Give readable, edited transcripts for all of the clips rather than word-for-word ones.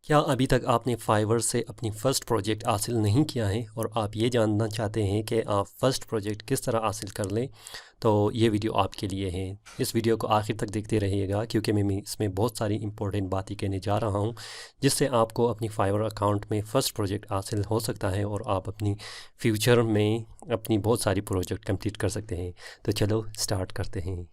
क्या अभी तक आपने फाइवर से अपनी फ़र्स्ट प्रोजेक्ट हासिल नहीं किया है और आप ये जानना चाहते हैं कि आप फ़र्स्ट प्रोजेक्ट किस तरह हासिल कर लें, तो ये वीडियो आपके लिए है। इस वीडियो को आखिर तक देखते रहिएगा क्योंकि मैं इसमें बहुत सारी इंपॉर्टेंट बातें कहने जा रहा हूँ जिससे आपको अपनी फाइवर अकाउंट में फ़र्स्ट प्रोजेक्ट हासिल हो सकता है और आप अपनी फ्यूचर में अपनी बहुत सारी प्रोजेक्ट कंप्लीट कर सकते हैं। तो चलो स्टार्ट करते हैं।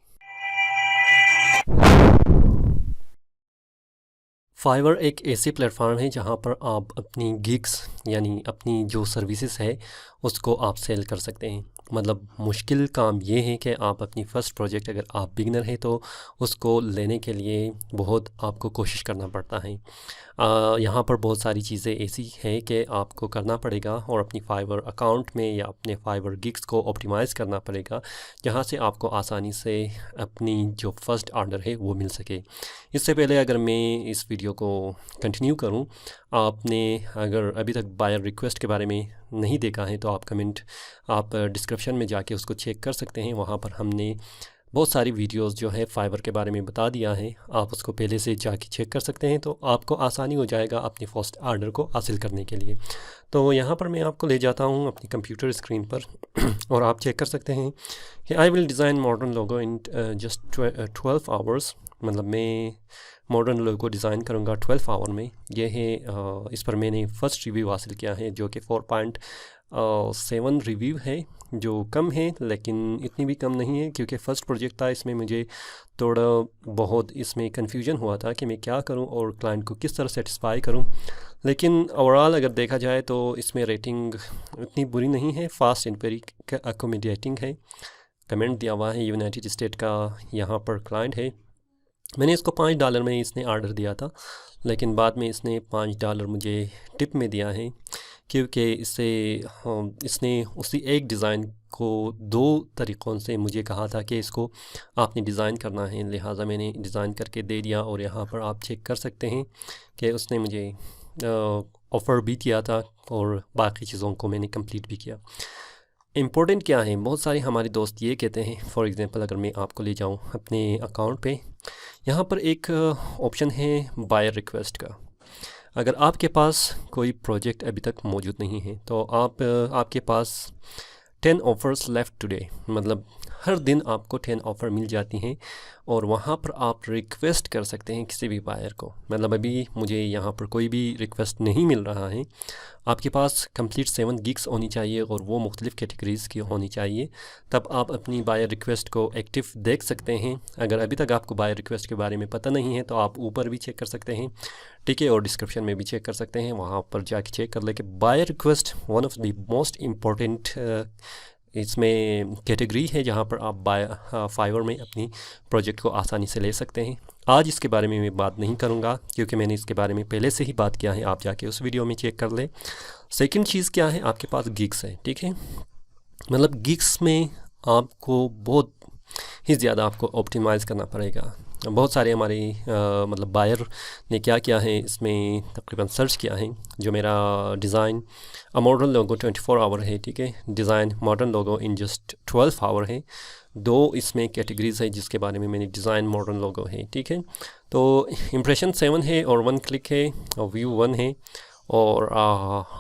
फाइवर एक ऐसी प्लेटफॉर्म है जहां पर आप अपनी गिग्स यानी अपनी जो सर्विसेज है उसको आप सेल कर सकते हैं। मतलब मुश्किल काम ये है कि आप अपनी फ़र्स्ट प्रोजेक्ट अगर आप बिगनर हैं तो उसको लेने के लिए बहुत आपको कोशिश करना पड़ता है। यहाँ पर बहुत सारी चीज़ें ऐसी हैं कि आपको करना पड़ेगा और अपनी फाइवर अकाउंट में या अपने फाइवर गिग्स को ऑप्टिमाइज़ करना पड़ेगा जहाँ से आपको आसानी से अपनी जो फ़र्स्ट ऑर्डर है वो मिल सके। इससे पहले अगर मैं इस वीडियो को कंटिन्यू करूं, आपने अगर अभी तक बायर रिक्वेस्ट के बारे में नहीं देखा है तो आप डिस्क्रिप्शन में जाके उसको चेक कर सकते हैं। वहाँ पर हमने बहुत सारी वीडियोस जो है फाइवर के बारे में बता दिया है, आप उसको पहले से जाके चेक कर सकते हैं तो आपको आसानी हो जाएगा अपनी फर्स्ट ऑर्डर को हासिल करने के लिए। तो यहाँ पर मैं आपको ले जाता हूँ अपनी कंप्यूटर स्क्रीन पर और आप चेक कर सकते हैं कि I will design modern logo in just 12 hours. मतलब मैं मॉडर्न लोगो डिज़ाइन करूँगा 12 आवर में। ये है इस पर मैंने फ़र्स्ट रिव्यू हासिल किया है जो कि 4.7 रिव्यू है, जो कम है लेकिन इतनी भी कम नहीं है क्योंकि फ़र्स्ट प्रोजेक्ट था। इसमें मुझे थोड़ा बहुत इसमें कन्फ्यूजन हुआ था कि मैं क्या करूं और क्लाइंट को किस तरह सेटिस्फाई करूं। लेकिन ओवरऑल अगर देखा जाए तो इसमें रेटिंग इतनी बुरी नहीं है, फास्ट एंड वेरी अकोमोडेटिंग है। कमेंट दिया हुआ है यूनाइटेड स्टेट का यहाँ पर क्लाइंट है। मैंने इसको $5 में इसने ऑर्डर दिया था लेकिन बाद में इसने $5 मुझे टिप में दिया है क्योंकि इसने उसी एक डिज़ाइन को 2 तरीक़ों से मुझे कहा था कि इसको आपने डिज़ाइन करना है, लिहाजा मैंने डिज़ाइन करके दे दिया। और यहाँ पर आप चेक कर सकते हैं कि उसने मुझे ऑफ़र भी किया था और बाकी चीज़ों को मैंने कंप्लीट भी किया। इम्पोर्टेंट क्या है, बहुत सारे हमारे दोस्त ये कहते हैं, फॉर एग्ज़ाम्पल अगर मैं आपको ले जाऊँ अपने अकाउंट पे, यहाँ पर एक ऑप्शन है बायर रिक्वेस्ट का। अगर आपके पास कोई प्रोजेक्ट अभी तक मौजूद नहीं है तो आपके पास 10 ऑफ़र्स लेफ़्ट टुडे, मतलब हर दिन आपको 10 ऑफ़र मिल जाती हैं और वहाँ पर आप रिक्वेस्ट कर सकते हैं किसी भी बायर को। मतलब अभी मुझे यहाँ पर कोई भी रिक्वेस्ट नहीं मिल रहा है। आपके पास कंप्लीट 7 गिग्स होनी चाहिए और वो मुख्तलिफ़ कैटेगरीज़ की होनी चाहिए, तब आप अपनी बायर रिक्वेस्ट को एक्टिव देख सकते हैं। अगर अभी तक आपको बायर रिक्वेस्ट के बारे में पता नहीं है तो आप ऊपर भी चेक कर सकते हैं, ठीक है, और डिस्क्रिप्शन में भी चेक कर सकते हैं। वहाँ पर जाके चेक कर ले कि buyer request one of the most important इसमें कैटेगरी है जहाँ पर आप फाइवर में अपनी प्रोजेक्ट को आसानी से ले सकते हैं। आज इसके बारे में मैं बात नहीं करूँगा क्योंकि मैंने इसके बारे में पहले से ही बात किया है, आप जाके उस वीडियो में चेक कर ले। सेकंड चीज़ क्या है, आपके पास गिग्स है, ठीक है। मतलब गिग्स में आपको बहुत ही ज़्यादा आपको ऑप्टिमाइज़ करना पड़ेगा। बहुत सारे हमारे मतलब बायर ने क्या किया है, इसमें तकरीबन सर्च किया है। जो मेरा डिज़ाइन मॉडर्न लोगो 24 आवर है, ठीक है, design modern logo in just 12 hour है। 2 इसमें कैटेगरीज़ है जिसके बारे में मैंने डिज़ाइन मॉडर्न लोगो है, ठीक है। तो इम्प्रेशन 7 है और 1 क्लिक है और व्यू 1 है और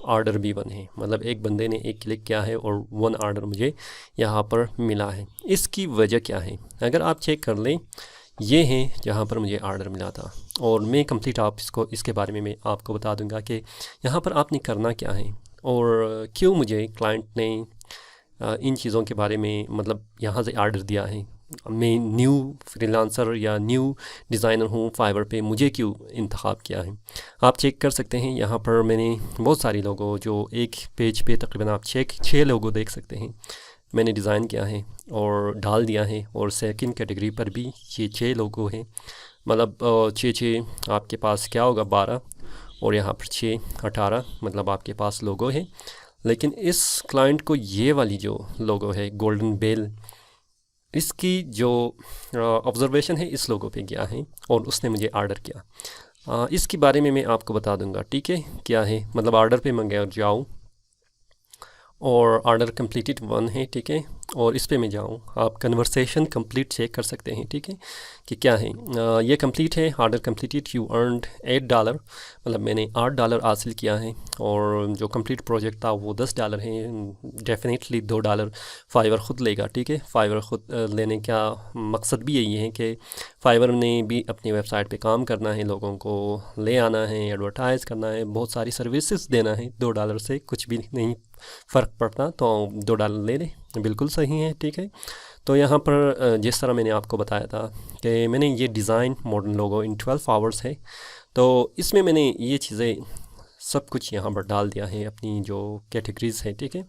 ऑर्डर भी 1 है। मतलब एक बंदे ने 1 क्लिक किया है और 1 ऑर्डर मुझे यहाँ पर मिला है। इसकी वजह क्या है, अगर आप चेक कर लें, ये है जहाँ पर मुझे ऑर्डर मिला था और मैं कंप्लीट इसके बारे में मैं आपको बता दूंगा कि यहाँ पर आपने करना क्या है और क्यों मुझे क्लाइंट ने इन चीज़ों के बारे में मतलब यहाँ से ऑर्डर दिया है। मैं न्यू फ्रीलांसर या न्यू डिज़ाइनर हूँ फाइवर पे, मुझे क्यों इंतखाब किया है। आप चेक कर सकते हैं यहाँ पर मैंने बहुत सारे लोगों जो एक पेज पे तकरीबन आप 6 लोगों देख सकते हैं मैंने डिज़ाइन किया है और डाल दिया है। और सेकंड कैटेगरी पर भी ये 6 लोगो हैं। मतलब 6 आपके पास क्या होगा 12 और यहाँ पर 6 18, मतलब आपके पास लोगो है। लेकिन इस क्लाइंट को ये वाली जो लोगो है गोल्डन बेल, इसकी जो ऑब्जर्वेशन है इस लोगो पे गया है और उसने मुझे ऑर्डर किया। इसके बारे में मैं आपको बता दूंगा, ठीक है, क्या है। मतलब ऑर्डर पे मैं जाऊँ और ऑर्डर कंप्लीटेड 1 है, ठीक है, और इस पे मैं जाऊँ, आप कन्वर्सेशन कंप्लीट चेक कर सकते हैं, ठीक है, कि क्या है। ये कंप्लीट है, ऑर्डर कंप्लीटेड, यू अर्नड $8, मतलब मैंने $8 हासिल किया है। और जो कंप्लीट प्रोजेक्ट था वो $10 है। डेफिनेटली $2 फाइवर ख़ुद लेगा, ठीक है। फाइवर ख़ुद लेने का मकसद भी यही है कि फाइवर ने भी अपनी वेबसाइट पे काम करना है, लोगों को ले आना है, एडवर्टाइज़ करना है, बहुत सारी सर्विसेज देना है। $2 से कुछ भी नहीं फ़र्क पड़ता, तो $2 ले लें, बिल्कुल सही है, ठीक है। तो यहाँ पर जिस तरह मैंने आपको बताया था कि मैंने ये डिज़ाइन मॉडर्न लोगो इन 12 आवर्स है, तो इसमें मैंने ये चीज़ें सब कुछ यहाँ पर डाल दिया है, अपनी जो कैटेगरीज़ है, ठीक है।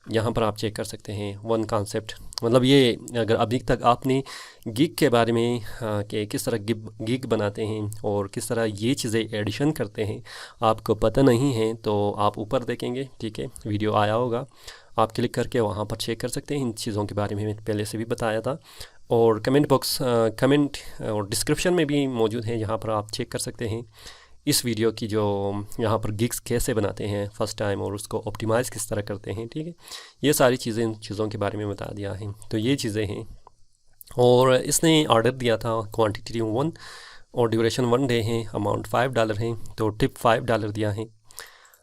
यहाँ पर आप चेक कर सकते हैं वन कॉन्सेप्ट, मतलब ये अगर अभी तक आपने गिग के बारे में कि किस तरह गिग बनाते हैं और किस तरह ये चीज़ें एडिशन करते हैं आपको पता नहीं है, तो आप ऊपर देखेंगे, ठीक है, वीडियो आया होगा, आप क्लिक करके वहाँ पर चेक कर सकते हैं। इन चीज़ों के बारे में मैंने पहले से भी बताया था, और कमेंट बॉक्स कमेंट और डिस्क्रिप्शन में भी मौजूद है, जहाँ पर आप चेक कर सकते हैं इस वीडियो की, जो यहाँ पर गिग्स कैसे बनाते हैं फ़र्स्ट टाइम और उसको ऑप्टिमाइज़ किस तरह करते हैं, ठीक है। ये सारी चीज़ों के बारे में बता दिया है। तो ये चीज़ें हैं, और इसने ऑर्डर दिया था क्वांटिटी 1 और ड्यूरेशन 1 डे है, अमाउंट $5 है, तो टिप $5 दिया है।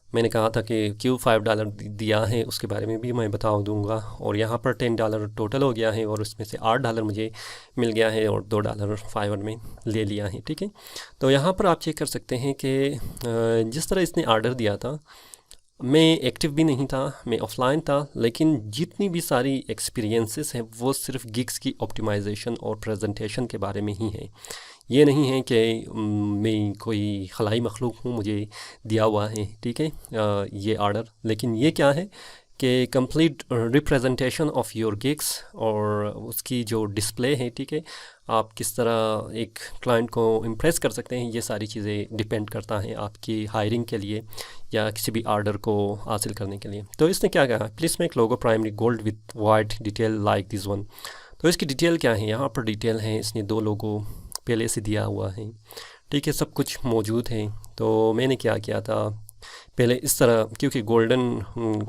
मैंने कहा था कि क्यों $5 दिया है उसके बारे में भी मैं बता दूंगा। और यहाँ पर $10 टोटल हो गया है, और उसमें से $8 मुझे मिल गया है और $2 फाइवर में ले लिया है, ठीक है। तो यहाँ पर आप चेक कर सकते हैं कि जिस तरह इसने ऑर्डर दिया था, मैं एक्टिव भी नहीं था, मैं ऑफलाइन था, लेकिन जितनी भी सारी एक्सपीरियंसेस हैं वो सिर्फ गिग्स की ऑप्टिमाइजेशन और प्रेजेंटेशन के बारे में ही है। ये नहीं है कि मैं कोई खलाई मखलूक हूँ, मुझे दिया हुआ है, ठीक है, ये ऑर्डर। लेकिन ये क्या है कि complete representation of your gigs और उसकी जो डिस्प्ले है, ठीक है, आप किस तरह एक क्लाइंट को इम्प्रेस कर सकते हैं, ये सारी चीज़ें डिपेंड करता है आपकी हायरिंग के लिए या किसी भी ऑर्डर को हासिल करने के लिए। तो इसने क्या कहा, please make logo primary gold with white detail like this one. तो इसकी डिटेल क्या है, यहाँ पर डिटेल है, इसने 2 लोगो पहले से दिया हुआ है, ठीक है, सब कुछ मौजूद है। तो मैंने क्या किया था, पहले इस तरह, क्योंकि गोल्डन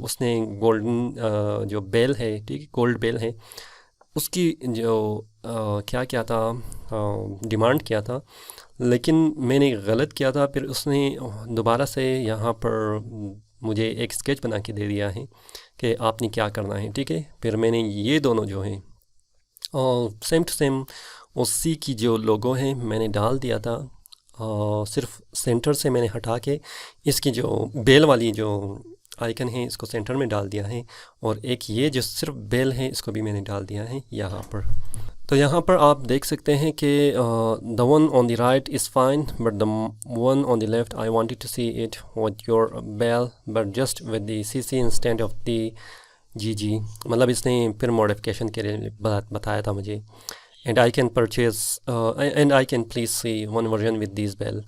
उसने गोल्डन जो बेल है, ठीक है, गोल्ड बेल है, उसकी जो क्या था, डिमांड किया था, लेकिन मैंने गलत किया था। फिर उसने दोबारा से यहाँ पर मुझे एक स्केच बना के दे दिया है कि आपने क्या करना है, ठीक है। फिर मैंने ये दोनों जो हैं सेम टू सेम उसी की जो लोगो है मैंने डाल दिया था, सिर्फ सेंटर से मैंने हटा के इसकी जो बेल वाली जो आइकन है इसको सेंटर में डाल दिया है, और एक ये जो सिर्फ बेल है इसको भी मैंने डाल दिया है यहाँ पर। तो यहाँ पर आप देख सकते हैं कि the one on the right is fine, but the one on the left I wanted to see it with your bell but just with the CC instead of the GG। मतलब इसने फिर मॉडिफिकेशन के लिए बताया था मुझे, and I can purchase and I can please see one version with this bell।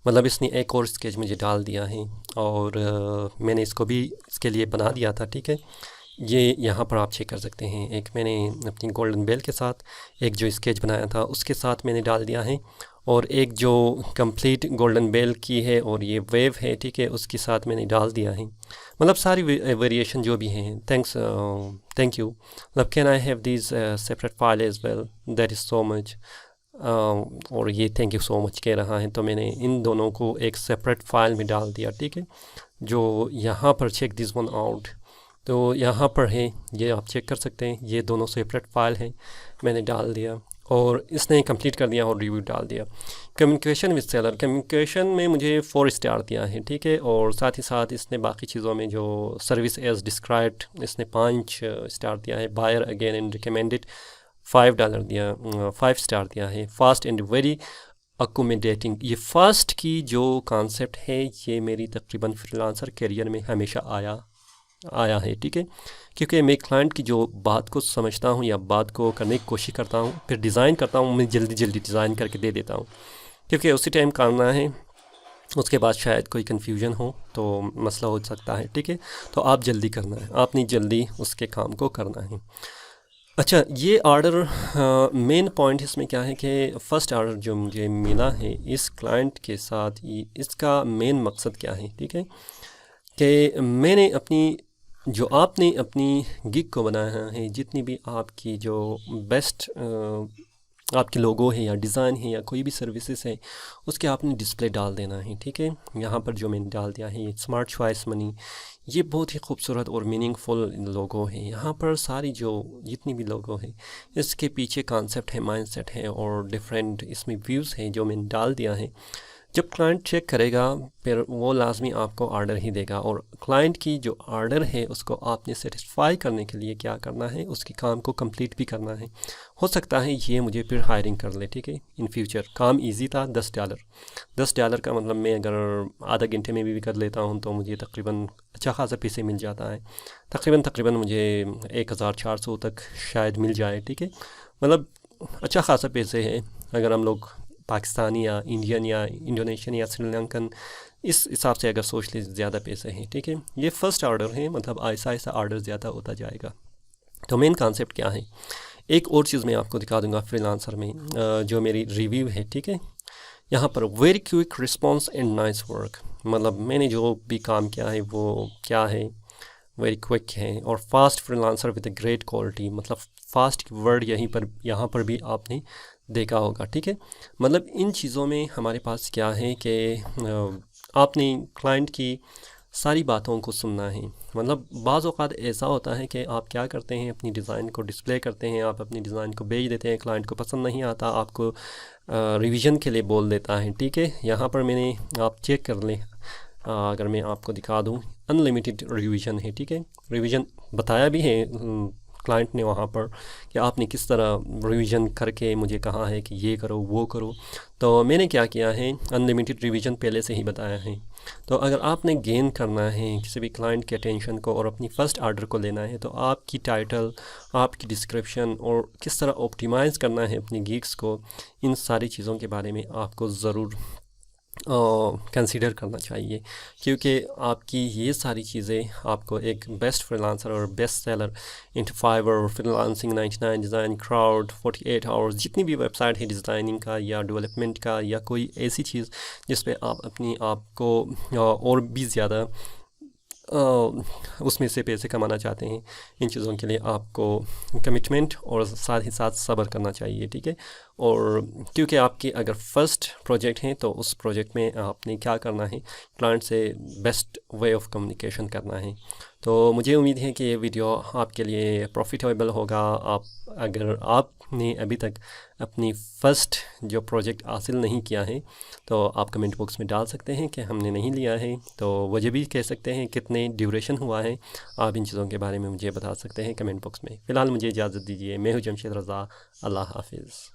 मतलब इसने एक और स्केच मुझे डाल दिया है, और मैंने इसको भी इसके लिए बना दिया था, ठीक है। ये यहाँ पर आप चेक कर सकते हैं, एक मैंने अपनी गोल्डन बेल के साथ एक जो स्केच बनाया था उसके साथ मैंने डाल दिया है, और एक जो कंप्लीट गोल्डन बेल की है और ये वेव है, ठीक है, उसके साथ मैंने डाल दिया है। मतलब सारी वेरिएशन जो भी हैं, थैंक यू। मतलब can I have this separate file as well, that is so much, और ये थैंक यू सो मच कह रहा है। तो मैंने इन दोनों को एक सेपरेट फाइल में डाल दिया, ठीक है, जो यहाँ पर चेक दिस वन आउट, तो यहाँ पर है, ये आप चेक कर सकते हैं, ये दोनों सेपरेट फाइल हैं, मैंने डाल दिया और इसने कंप्लीट कर दिया और रिव्यू डाल दिया। कम्युनिकेशन विद सेलर, कम्युनिकेशन में मुझे 4 स्टार दिया है, ठीक है, और साथ ही साथ इसने बाकी चीज़ों में जो सर्विस एज डिस्क्राइब्ड इसने 5 स्टार दिया है। बायर अगेन एंड रिकमेंडेड $5 दिया, 5 स्टार दिया है। फास्ट एंड वेरी अकोमोडेटिंग, ये फास्ट की जो कॉन्सेप्ट है ये मेरी तकरीबन फ्रीलांसर करियर में हमेशा आया है, ठीक है, क्योंकि मैं क्लाइंट की जो बात को समझता हूँ या बात को करने की कोशिश करता हूँ, फिर डिज़ाइन करता हूँ, मैं जल्दी डिज़ाइन करके दे देता हूँ, क्योंकि उसी टाइम करना है, उसके बाद शायद कोई कन्फ्यूजन हो तो मसला हो सकता है, ठीक है। तो आप जल्दी करना है, आपने जल्दी उसके काम को करना है। अच्छा, ये ऑर्डर मेन पॉइंट इसमें क्या है कि फ़र्स्ट ऑर्डर जो मुझे मिला है इस क्लाइंट के साथ, इसका मेन मकसद क्या है, ठीक है, कि मैंने अपनी जो आपने अपनी गिग को बनाया है, जितनी भी आपकी जो बेस्ट आपके लोगो है या डिज़ाइन है या कोई भी सर्विसेज है, उसके आपने डिस्प्ले डाल देना है, ठीक है। यहाँ पर जो मैंने डाल दिया है स्मार्ट चॉइस मनी, ये बहुत ही खूबसूरत और मीनिंगफुल लोगो है। यहाँ पर सारी जो जितनी भी लोगो है, इसके पीछे कॉन्सेप्ट है, माइंडसेट है और डिफरेंट इसमें व्यूज़ हैं जो मैंने डाल दिया है। जब क्लाइंट चेक करेगा फिर वो लाजमी आपको ऑर्डर ही देगा, और क्लाइंट की जो ऑर्डर है उसको आपने सेटिस्फाई करने के लिए क्या करना है, उसकी काम को कंप्लीट भी करना है। हो सकता है ये मुझे फिर हायरिंग कर ले, ठीक है। इन फ्यूचर काम इजी था, $10 का मतलब मैं अगर आधा घंटे में भी कर लेता हूँ तो मुझे तकरीबन अच्छा खासा पैसे मिल जाता है। तकरीबन मुझे 1400 तक शायद मिल जाए, ठीक है। मतलब अच्छा खासा पैसे है अगर हम लोग पाकिस्तानी या इंडियन या इंडोनेशियन या श्रीलंकन इस हिसाब से अगर सोच ले, ज़्यादा पैसे हैं, ठीक है। ये फ़र्स्ट ऑर्डर है, मतलब ऐसा ऐसा ऑर्डर ज़्यादा होता जाएगा। तो मेन कॉन्सेप्ट क्या है, एक और चीज़ मैं आपको दिखा दूंगा फ्रीलांसर में, जो मेरी रिव्यू है, ठीक है। यहाँ पर very quick response and nice work, मतलब मैंने जो भी काम किया है वो क्या है, वेरी क्विक है और fast freelancer with a great quality, मतलब फास्ट वर्ड यहाँ पर भी आपने देखा होगा, ठीक है। मतलब इन चीज़ों में हमारे पास क्या है कि आपने क्लाइंट की सारी बातों को सुनना है। मतलब बाज़ औक़ात ऐसा होता है कि आप क्या करते हैं, अपनी डिज़ाइन को डिस्प्ले करते हैं, आप अपनी डिज़ाइन को भेज देते हैं, क्लाइंट को पसंद नहीं आता, आपको रिवीजन के लिए बोल देता है, ठीक है। यहाँ पर मैंने, आप चेक कर लें, अगर मैं आपको दिखा दूँ, अनलिमिटेड रिवीजन है, ठीक है। रिवीजन बताया भी है क्लाइंट ने वहाँ पर कि आपने किस तरह रिवीजन करके मुझे कहा है कि ये करो वो करो। तो मैंने क्या किया है, अनलिमिटेड रिवीजन पहले से ही बताया है। तो अगर आपने गेन करना है किसी भी क्लाइंट के अटेंशन को और अपनी फ़र्स्ट ऑर्डर को लेना है, तो आपकी टाइटल, आपकी डिस्क्रिप्शन और किस तरह ऑप्टिमाइज़ करना है अपनी गिग्स को, इन सारी चीज़ों के बारे में आपको ज़रूर कंसीडर करना चाहिए, क्योंकि आपकी ये सारी चीज़ें आपको एक बेस्ट फ्रीलांसर और best seller into Fiverr, freelancing 99, Design Crowd, 48 hours, जितनी भी वेबसाइट है डिज़ाइनिंग का या डेवलपमेंट का या कोई ऐसी चीज़ जिस पे आप अपनी आप को और भी ज़्यादा उसमें से पैसे कमाना चाहते हैं, इन चीज़ों के लिए आपको कमिटमेंट और साथ ही साथ सब्र करना चाहिए, ठीक है। और क्योंकि आपकी अगर फ़र्स्ट प्रोजेक्ट है तो उस प्रोजेक्ट में आपने क्या करना है, क्लाइंट से बेस्ट वे ऑफ कम्युनिकेशन करना है। तो मुझे उम्मीद है कि ये वीडियो आपके लिए प्रॉफिटेबल होगा। आप अगर आपने अभी तक अपनी फ़र्स्ट जो प्रोजेक्ट हासिल नहीं किया है तो आप कमेंट बॉक्स में डाल सकते हैं कि हमने नहीं लिया है, तो वजह भी कह सकते हैं, कितने ड्यूरेशन हुआ है, आप इन चीज़ों के बारे में मुझे बता सकते हैं कमेंट बॉक्स में। फ़िलहाल मुझे इजाज़त दीजिए, मैं हूँ जमशेद रज़ा, अल्लाह हाफिज़।